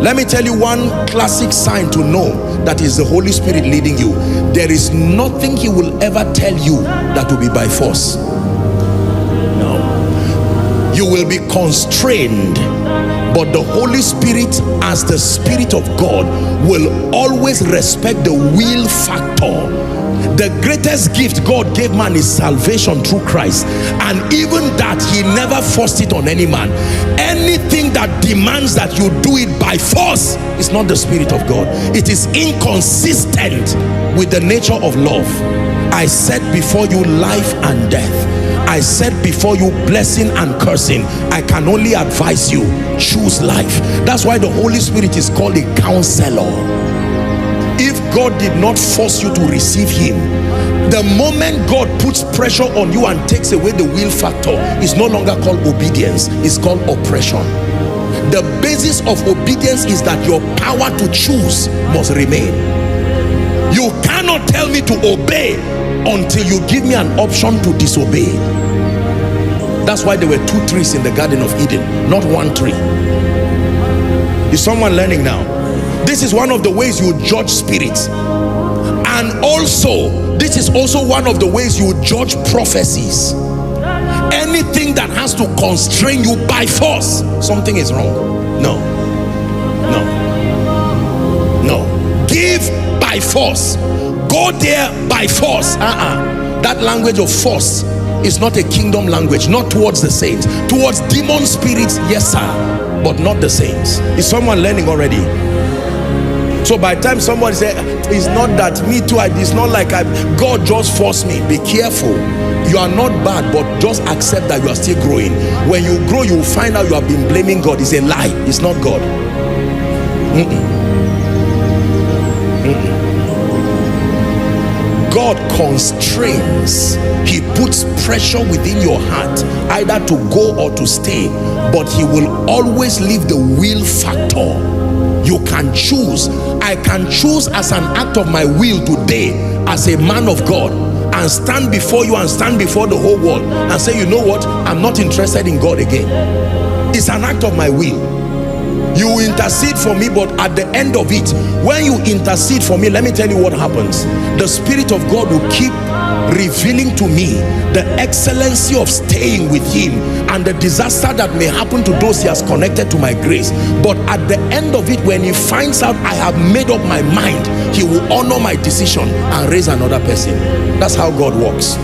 Let me tell you one classic sign to know that is the Holy Spirit leading you. There is nothing he will ever tell you that will be by force. No. You will be constrained, but the Holy Spirit, as the Spirit of God, will always respect the will factor. The greatest gift God gave man is salvation through Christ, and even that he never forced it on any man. Anything that demands that you do it by force is not the Spirit of God. It is inconsistent with the nature of love. I set before you life and death. I set before you blessing and cursing. I can only advise you, choose life. That's why the Holy Spirit is called a counselor. If God did not force you to receive him, the moment God puts pressure on you and takes away the will factor, it's no longer called obedience, it's called oppression. The basis of obedience is that your power to choose must remain. You cannot tell me to obey until you give me an option to disobey. That's why there were 2 trees in the Garden of Eden, not 1 tree. Is someone learning now? This is one of the ways you judge spirits, and also this is also one of the ways you judge prophecies. Anything that has to constrain you by force, something is wrong. No, no, no. Give by force, go there by force. That language of force is not a kingdom language, not towards the saints. Towards demon spirits, yes sir, but not the saints. Is someone learning already? So by the time somebody say it's not that, me too, it's not like God just forced me. Be careful. You are not bad, but just accept that you are still growing. When you grow, you will find out you have been blaming God. It's a lie. It's not God. God constrains. He puts pressure within your heart either to go or to stay, but he will always leave the will factor. You can choose. I can choose as an act of my will today as a man of God and stand before you and stand before the whole world and say, you know what, I'm not interested in God again. It's an act of my will. You intercede for me, but at the end of it, when you intercede for me, let me tell you what happens. The Spirit of God will keep revealing to me the excellency of staying with him and the disaster that may happen to those he has connected to my grace. But at the end of it, when he finds out I have made up my mind, he will honor my decision and raise another person. That's how God works.